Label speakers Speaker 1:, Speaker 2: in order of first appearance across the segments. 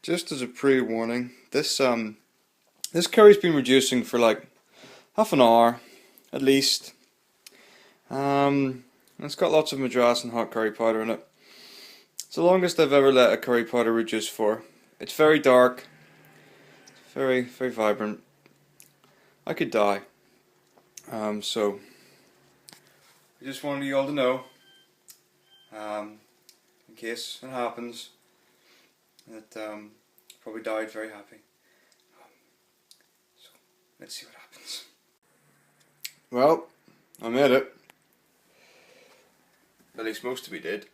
Speaker 1: Just as a pre-warning, this curry's been reducing for like half an hour at least. It's got lots of madras and hot curry powder in it. It's the longest I've ever let a curry powder reduce for. It's very dark, very, very vibrant. I could die. So I just wanted you all to know, in case it happens, that probably died very happy. So let's see what happens. Well, I made it. At least most of me did.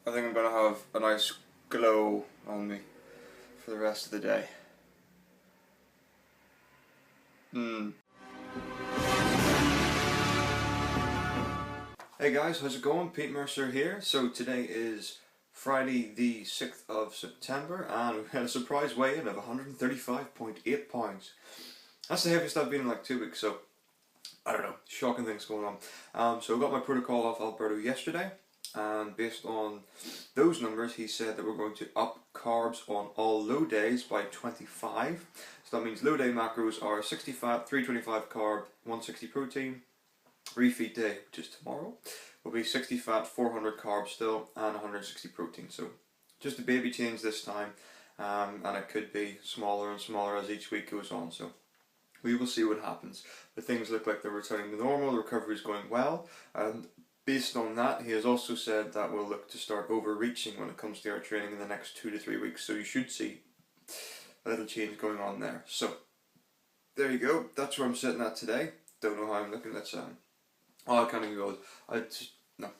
Speaker 1: I think I'm gonna have a nice glow on me for the rest of the day. Hey guys, how's it going? Pete Mercer here. So today is Friday the 6th of September and we had a surprise weigh-in of 135.8 pounds. That's the heaviest I've been in like 2 weeks, so I don't know, shocking things going on. So I got my protocol off Alberto yesterday, and based on those numbers he said that we're going to up carbs on all low days by 25. So that means low day macros are 60 fat, 325 carb, 160 protein. Refeed day, which is tomorrow, will be 60 fat, 400 carbs still, and 160 protein. So just a baby change this time, and it could be smaller and smaller as each week goes on. So we will see what happens. But things look like they're returning to normal, the recovery is going well, and based on that he has also said that we'll look to start overreaching when it comes to our training in the next 2 to 3 weeks. So you should see a little change going on there. So there you go, that's where I'm sitting at today. Don't know how I'm looking. Let's oh, I can't even go. No,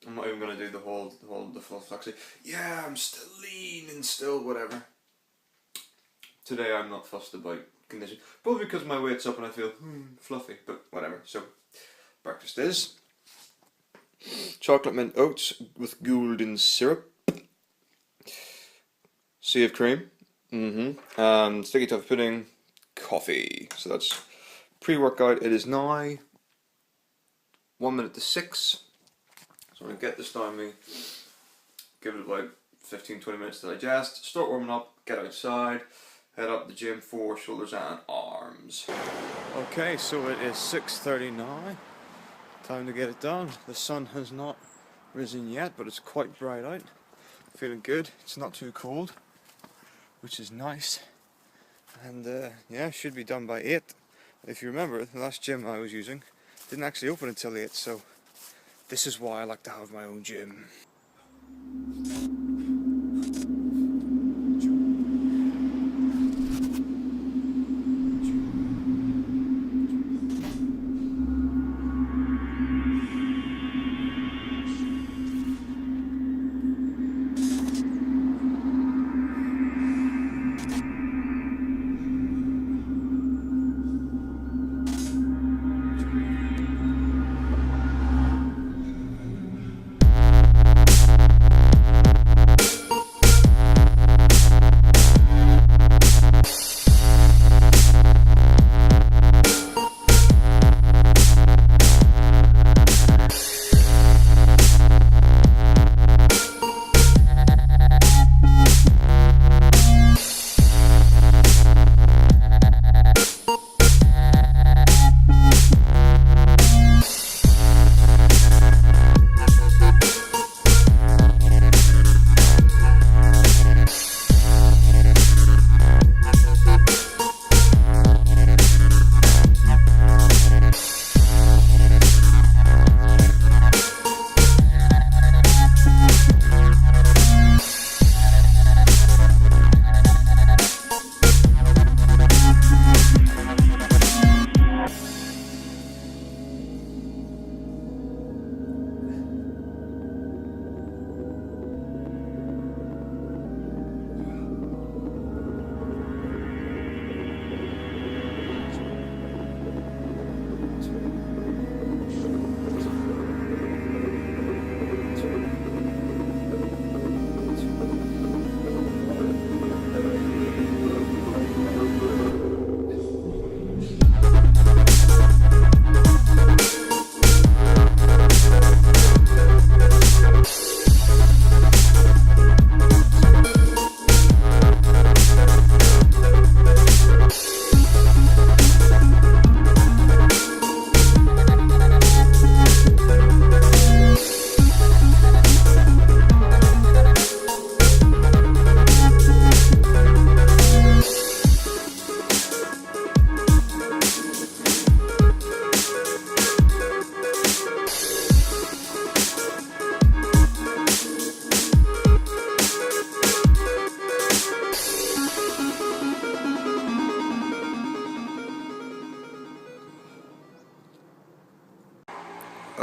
Speaker 1: I'm not even gonna do the full flexi. Yeah, I'm still lean and still whatever. Today I'm not fussed about condition, probably because my weight's up and I feel fluffy, but whatever. So breakfast is chocolate mint oats with golden syrup, sea of cream, and sticky toffee pudding, coffee. So that's pre-workout. It is now 1 minute to 6. So I'm going to get this down me, give it about 15-20 minutes to digest, start warming up, get outside, head up the gym for shoulders and arms. Okay, so it is 6:30 now. Time to get it done. The sun has not risen yet, but it's quite bright out. Feeling good. It's not too cold, which is nice. And yeah, should be done by 8. If you remember, the last gym I was using didn't actually open until 8, so this is why I like to have my own gym.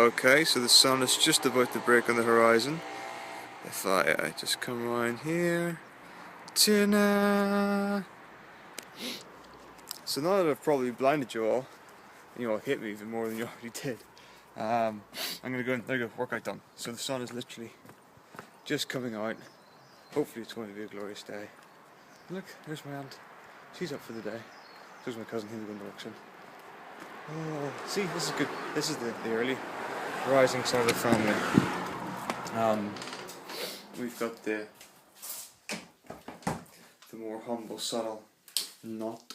Speaker 1: Okay, so the sun is just about to break on the horizon. If I just come around here, ta-da! So now that I've probably blinded you all, and you all hate me even more than you already did, I'm gonna go in, there you go, workout done. So the sun is literally just coming out. Hopefully it's going to be a glorious day. Look, there's my aunt. She's up for the day. There's my cousin, he'll be going to work soon. Oh, see, this is good. This is the early rising side of the family. We've got the more humble, subtle, not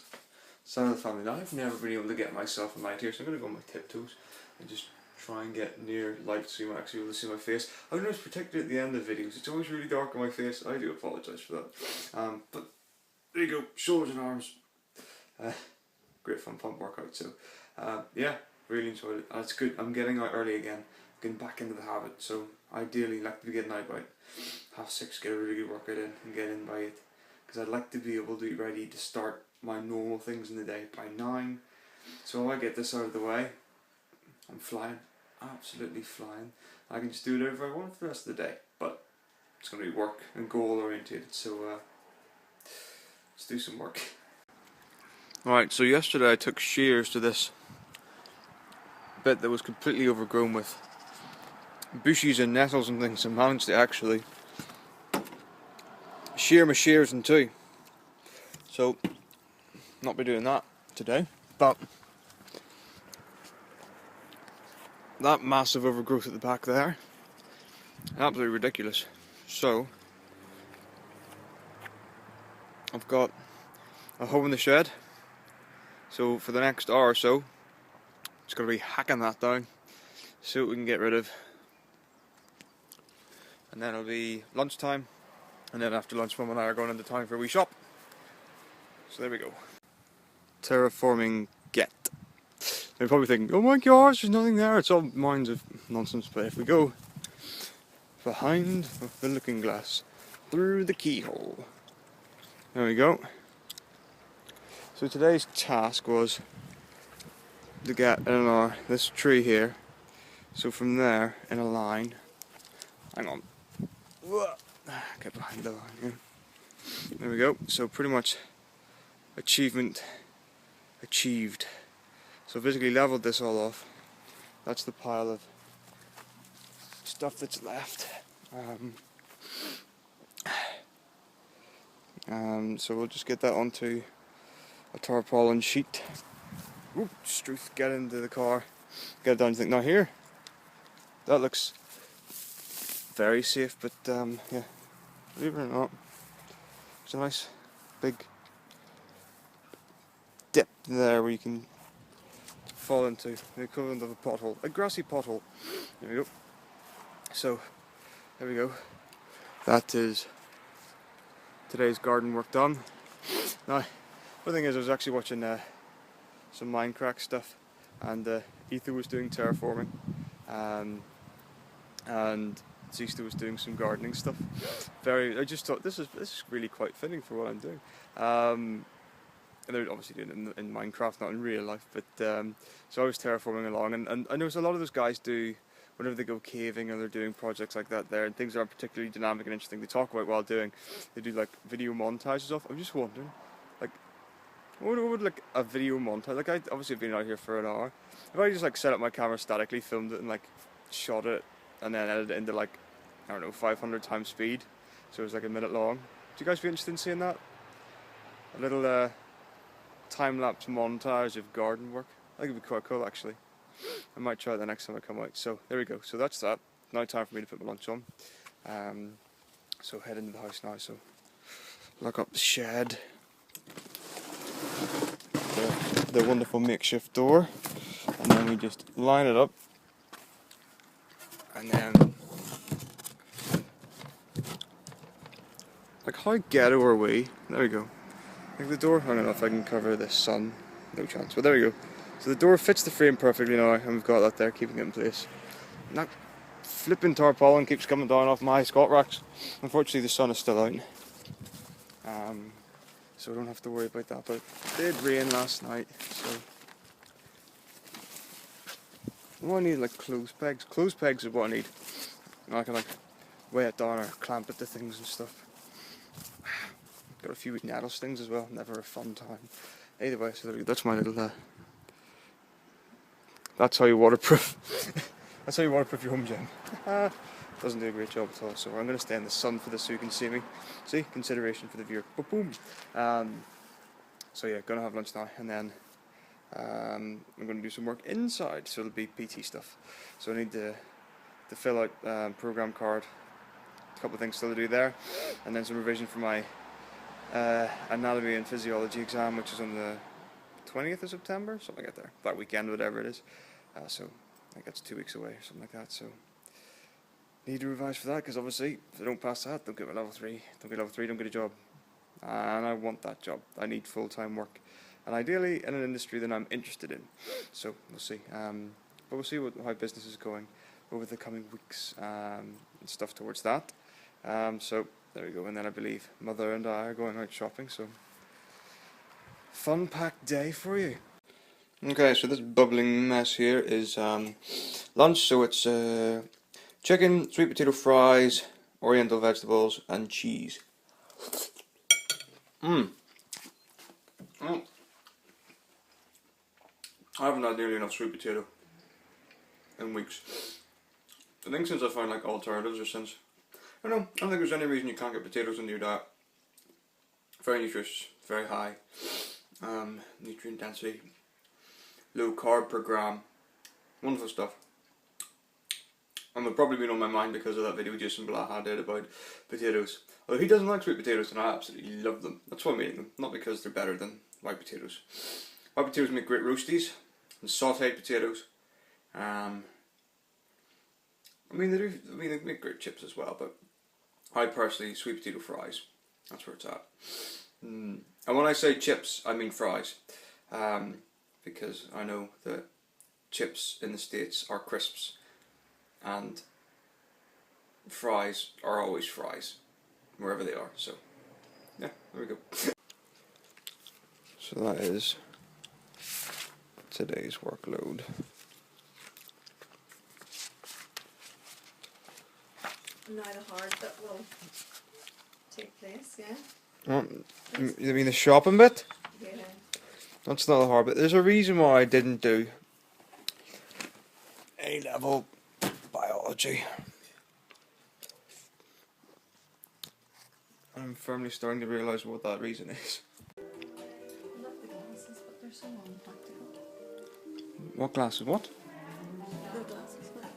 Speaker 1: side of the family. Now I've never been able to get myself in light here, so I'm going to go on my tiptoes and just try and get near light so you might actually be able to see my face. I've noticed particularly at the end of videos, it's always really dark on my face. I do apologise for that. But there you go, shoulders and arms. Great fun pump workout, so yeah, really enjoyed it. And it's good, I'm getting out early again, getting back into the habit, so ideally like to be getting out by 6:30, get a really good workout in and get in by 8, because I'd like to be able to be ready to start my normal things in the day by 9. So if I get this out of the way, I'm flying, absolutely flying. I can just do whatever I want for the rest of the day, but it's going to be work and goal oriented, so let's do some work. Alright, so yesterday I took shears to this bit that was completely overgrown with bushes and nettles and things, and managed to actually shear my shears in two. So, not be doing that today, but that massive overgrowth at the back there, absolutely ridiculous. So, I've got a hoe in the shed, so for the next hour or so, it's going to be hacking that down, see what we can get rid of. And then it'll be lunchtime, and then after lunch Mum and I are going into town for a wee shop. So there we go. Terraforming get. You're probably thinking, oh my gosh, there's nothing there, it's all mounds of nonsense. But if we go behind the looking glass, through the keyhole, there we go. So today's task was to get this tree here, so from there in a line, hang on, get behind the line here. There we go, so pretty much achievement achieved. So basically leveled this all off. That's the pile of stuff that's left. So we'll just get that onto a tarpaulin sheet. Oop, Struth, get into the car, get it down to the thing. Now here, that looks very safe, but yeah, believe it or not, there's a nice big dip there where you can fall into the equivalent of a pothole, a grassy pothole. There we go. So, there we go. That is today's garden work done. Now, the thing is, I was actually watching some Minecraft stuff, and Ethan was doing terraforming, and Zista was doing some gardening stuff. I just thought this is really quite fitting for what I'm doing. And they're obviously doing it in Minecraft, not in real life, but so I was terraforming along, and I noticed a lot of those guys do, whenever they go caving or they're doing projects like that there, and things that are particularly dynamic and interesting, they talk about while doing, they do like video montages of. I'm just wondering, like, what would like a video montage, like I obviously have been out here for an hour, if I just like set up my camera statically, filmed it and like shot it, and then edited it into like, I don't know, 500 times speed, so it was like a minute long. Do you guys be interested in seeing that? A little time-lapse montage of garden work. I think it'd be quite cool actually. I might try it the next time I come out. So there we go. So that's that. Now time for me to put my lunch on. So head into the house now. So lock up the shed. The wonderful makeshift door. And then we just line it up. And then, like, how ghetto are we? There we go. Like the door, I don't know if I can cover the sun, no chance, but there we go. So the door fits the frame perfectly now, and we've got that there, keeping it in place. And that flipping tarpaulin keeps coming down off my squat racks. Unfortunately the sun is still out, so I don't have to worry about that, but it did rain last night, so What I need, like clothes pegs. Clothes pegs is what I need. And I can like weigh it down or clamp it to things and stuff. Got a few needle stings as well. Never a fun time. Either way, so that's my little. That's how you waterproof. That's how you waterproof your home gym. Doesn't do a great job at all. So I'm going to stay in the sun for this so you can see me. See, consideration for the viewer. Boom. So yeah, gonna have lunch now, and then I'm going to do some work inside. So it'll be PT stuff. So I need to fill out program card. A couple of things still to do there, and then some revision for my anatomy and physiology exam, which is on the 20th of September, something like that. That weekend, whatever it is. So I think that's 2 weeks away or something like that. So need to revise for that, because obviously if I don't pass that, don't get my level 3. Don't get level 3, don't get a job. And I want that job. I need full-time work, and ideally in an industry that I'm interested in. So we'll see. But we'll see how business is going over the coming weeks and stuff towards that. So there we go. And then I believe Mother and I are going out shopping. So fun packed day for you. Okay, so this bubbling mess here is lunch. So it's chicken, sweet potato fries, oriental vegetables, and cheese. Oh. I haven't had nearly enough sweet potato in weeks. I think since I found like alternatives, or since I don't think there's any reason you can't get potatoes into your diet. Very nutritious, very high nutrient density, low carb per gram, wonderful stuff. And they've probably been on my mind because of that video Jason Blaha did about potatoes. Although he doesn't like sweet potatoes, and I absolutely love them. That's why I'm eating them, not because they're better than white potatoes. White potatoes make great roasties, and sautéed potatoes. I mean they make great chips as well, but I personally, sweet potato fries, that's where it's at. And when I say chips, I mean fries. Because I know that chips in the States are crisps, and fries are always fries, wherever they are. So, yeah, there we go. So that is today's workload.
Speaker 2: Now the hard bit will take place, yeah?
Speaker 1: Oh, you mean the shopping bit?
Speaker 2: Yeah.
Speaker 1: That's not the hard bit. There's a reason why I didn't do A-level biology. I'm firmly starting to realise what that reason is.
Speaker 2: I love the glasses, but they're so unpractical.
Speaker 1: What glasses? What?
Speaker 2: The glasses, but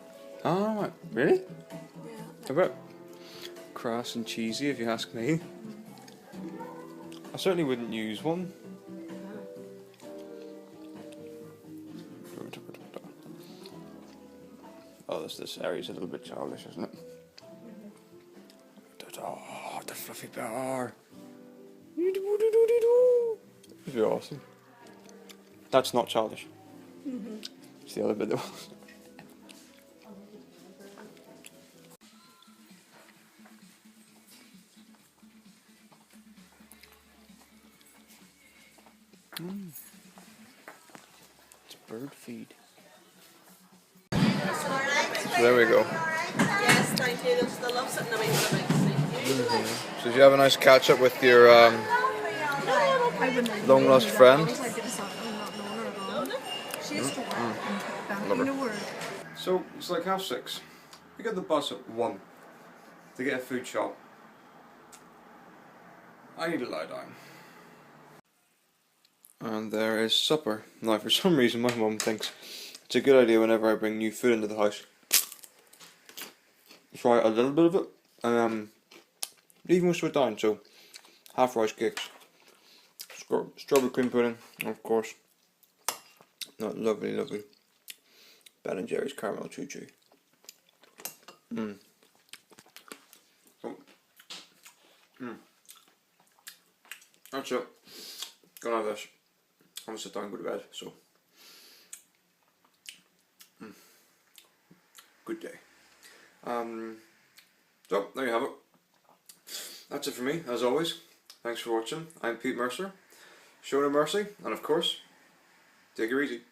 Speaker 1: Oh, right. Really?
Speaker 2: yeah.
Speaker 1: They're a bit crass and cheesy, if you ask me. I certainly wouldn't use one. Oh, this area's a little bit childish, isn't it? Oh, the fluffy bar. This would be awesome. That's not childish. It's the other bit though. It's bird feed. So there we go.
Speaker 2: Yes, thank you. They'll still love sitting away for the big
Speaker 1: So did you have a nice catch up with your long lost friend? So it's like 6:30. We get the bus at 1 to get a food shop. I need to lie down. And there is supper. Now for some reason my mum thinks it's a good idea whenever I bring new food into the house, try a little bit of it, leave most of it down. So half rice cakes, strawberry cream pudding, and of course that lovely Ben and Jerry's caramel choo choo. That's it. Gonna have this. I'm gonna sit down and go to bed. So good day. So there you have it. That's it for me, as always. Thanks for watching. I'm Pete Mercer. Show no mercy, and of course, take it easy.